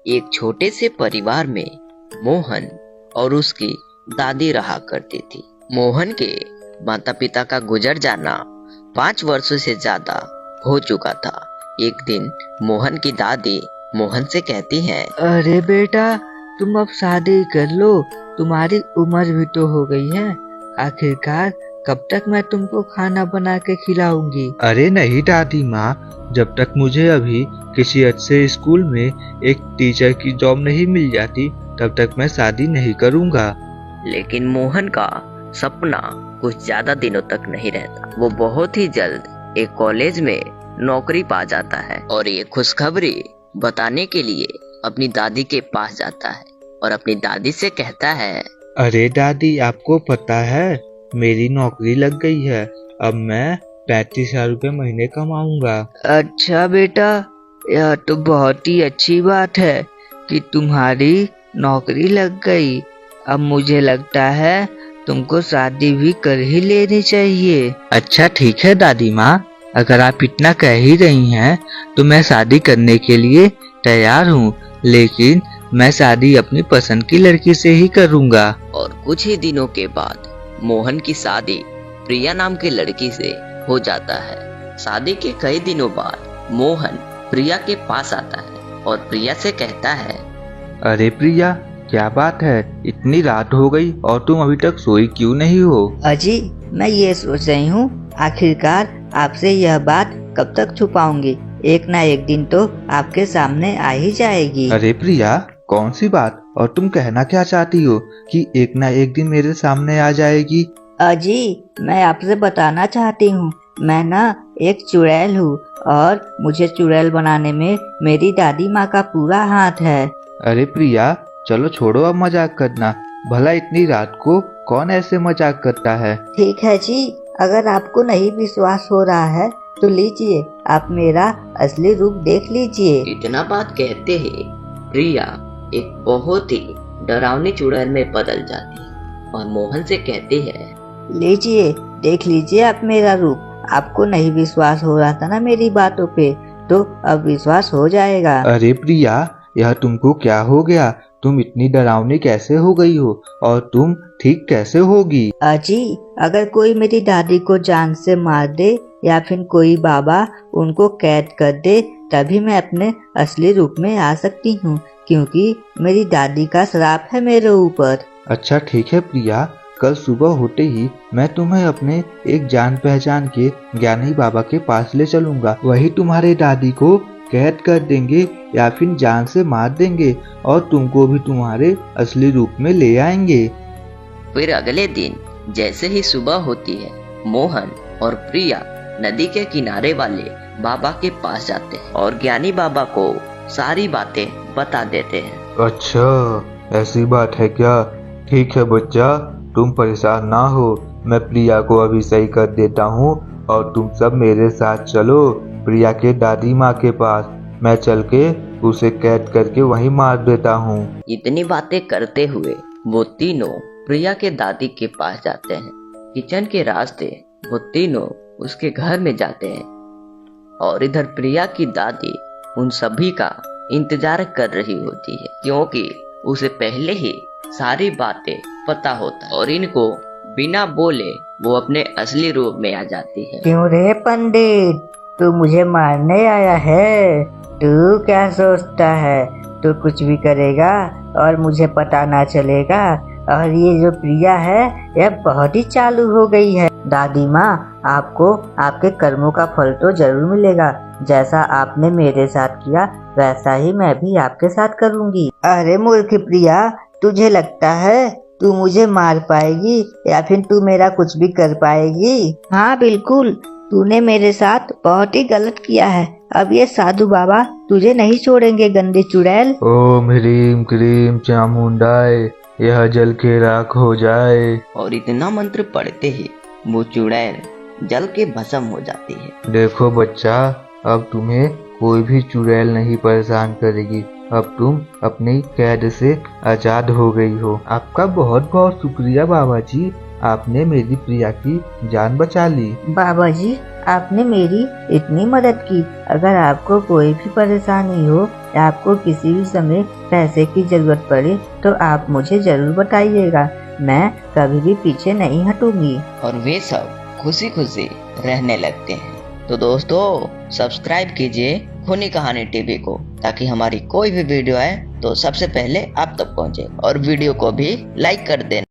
एक छोटे से परिवार में मोहन और उसकी दादी रहा करती थी। मोहन के माता पिता का गुजर जाना 5 वर्षों से ज्यादा हो चुका था। एक दिन मोहन की दादी मोहन से कहती है, अरे बेटा, तुम अब शादी कर लो, तुम्हारी उम्र भी तो हो गई है। आखिरकार कब तक मैं तुमको खाना बना के खिलाऊंगी। अरे नहीं दादी माँ, जब तक मुझे अभी किसी अच्छे स्कूल में एक टीचर की जॉब नहीं मिल जाती तब तक मैं शादी नहीं करूँगा। लेकिन मोहन का सपना कुछ ज्यादा दिनों तक नहीं रहता। वो बहुत ही जल्द एक कॉलेज में नौकरी पा जाता है और ये खुशखबरी बताने के लिए अपनी दादी के पास जाता है और अपनी दादी से कहता है, अरे दादी, आपको पता है मेरी नौकरी लग गई है। अब मैं 35,000 रुपये महीने कमाऊंगा। अच्छा बेटा, यह तो बहुत ही अच्छी बात है कि तुम्हारी नौकरी लग गई। अब मुझे लगता है तुमको शादी भी कर ही लेनी चाहिए। अच्छा ठीक है दादी माँ, अगर आप इतना कह ही रही हैं तो मैं शादी करने के लिए तैयार हूँ, लेकिन मैं शादी अपनी पसंद की लड़की से ही करूँगा। और कुछ ही दिनों के बाद मोहन की शादी प्रिया नाम की लड़की से हो जाता है। शादी के कई दिनों बाद मोहन प्रिया के पास आता है और प्रिया से कहता है, अरे प्रिया, क्या बात है, इतनी रात हो गई और तुम अभी तक सोई क्यों नहीं हो? अजी, मैं ये सोच रही हूँ आखिरकार आपसे यह बात कब तक छुपाऊंगी। एक ना एक दिन तो आपके सामने आ ही जाएगी। अरे प्रिया, कौन सी बात, और तुम कहना क्या चाहती हो कि एक ना एक दिन मेरे सामने आ जाएगी? अजी, मैं आपसे बताना चाहती हूँ, मैं ना एक चुड़ैल हूँ और मुझे चुड़ैल बनाने में मेरी दादी माँ का पूरा हाथ है। अरे प्रिया, चलो छोड़ो अब मजाक करना। भला इतनी रात को कौन ऐसे मजाक करता है? ठीक है जी, अगर आपको नहीं विश्वास हो रहा है तो लीजिए, आप मेरा असली रूप देख लीजिए। इतना बात कहते ही प्रिया एक बहुत ही डरावनी चुड़ैल में बदल जाती है और मोहन से कहती है, लीजिए, देख लीजिए आप मेरा रूप। आपको नहीं विश्वास हो रहा था ना मेरी बातों पे, तो अब विश्वास हो जाएगा। अरे प्रिया, यह तुमको क्या हो गया? तुम इतनी डरावनी कैसे हो गई हो और तुम ठीक कैसे होगी? अजी, अगर कोई मेरी दादी को जान से मार दे या फिर कोई बाबा उनको कैद कर दे, तभी मैं अपने असली रूप में आ सकती हूँ, क्योंकि मेरी दादी का श्राप है मेरे ऊपर। अच्छा ठीक है प्रिया, कल सुबह होते ही मैं तुम्हें अपने एक जान पहचान के ज्ञानी बाबा के पास ले चलूंगा। वही तुम्हारे दादी को कैद कर देंगे या फिर जान से मार देंगे और तुमको भी तुम्हारे असली रूप में ले आएंगे। फिर अगले दिन जैसे ही सुबह होती है, मोहन और प्रिया नदी के किनारे वाले बाबा के पास जाते हैं और ज्ञानी बाबा को सारी बातें बता देते हैं। अच्छा, ऐसी बात है क्या? ठीक है बच्चा, तुम परेशान ना हो, मैं प्रिया को अभी सही कर देता हूँ और तुम सब मेरे साथ चलो प्रिया के दादी माँ के पास। मैं चल के उसे कैद करके वहीं मार देता हूँ। इतनी बातें करते हुए वो तीनों प्रिया के दादी के पास जाते हैं। किचन के रास्ते वो तीनों उसके घर में जाते हैं और इधर प्रिया की दादी उन सभी का इंतजार कर रही होती है, क्योंकि उसे पहले ही सारी बातें पता होता है और इनको बिना बोले वो अपने असली रूप में आ जाती है। क्यों रे पंडित, तू मुझे मारने आया है? तू क्या सोचता है तू कुछ भी करेगा और मुझे पता ना चलेगा? और ये जो प्रिया है यह बहुत ही चालू हो गई है। दादी माँ, आपको आपके कर्मों का फल तो जरूर मिलेगा। जैसा आपने मेरे साथ किया वैसा ही मैं भी आपके साथ करूँगी। अरे मूर्ख प्रिया, तुझे लगता है तू मुझे मार पाएगी या फिर तू मेरा कुछ भी कर पाएगी? हाँ बिल्कुल, तूने मेरे साथ बहुत ही गलत किया है। अब ये साधु बाबा तुझे नहीं छोड़ेंगे गंदी चुड़ैल। ओम ह्रीम क्रीम चामुंडाय, यह जल के राख हो जाए। और इतना मंत्र पढ़ते ही वो चुड़ैल जल के भस्म हो जाती है। देखो बच्चा, अब तुम्हें कोई भी चुड़ैल नहीं परेशान करेगी। अब तुम अपनी कैद से आजाद हो गई हो। आपका बहुत बहुत शुक्रिया बाबा जी, आपने मेरी प्रिया की जान बचा ली। बाबा जी, आपने मेरी इतनी मदद की। अगर आपको कोई भी परेशानी हो या आपको किसी भी समय पैसे की जरूरत पड़े तो आप मुझे जरूर बताइएगा, मैं कभी भी पीछे नहीं हटूंगी। और वे सब खुशी खुशी रहने लगते हैं। तो दोस्तों सब्सक्राइब कीजिए खूनी कहानी टीवी को, ताकि हमारी कोई भी वीडियो आए तो सबसे पहले आप तक पहुंचे, और वीडियो को भी लाइक कर देना।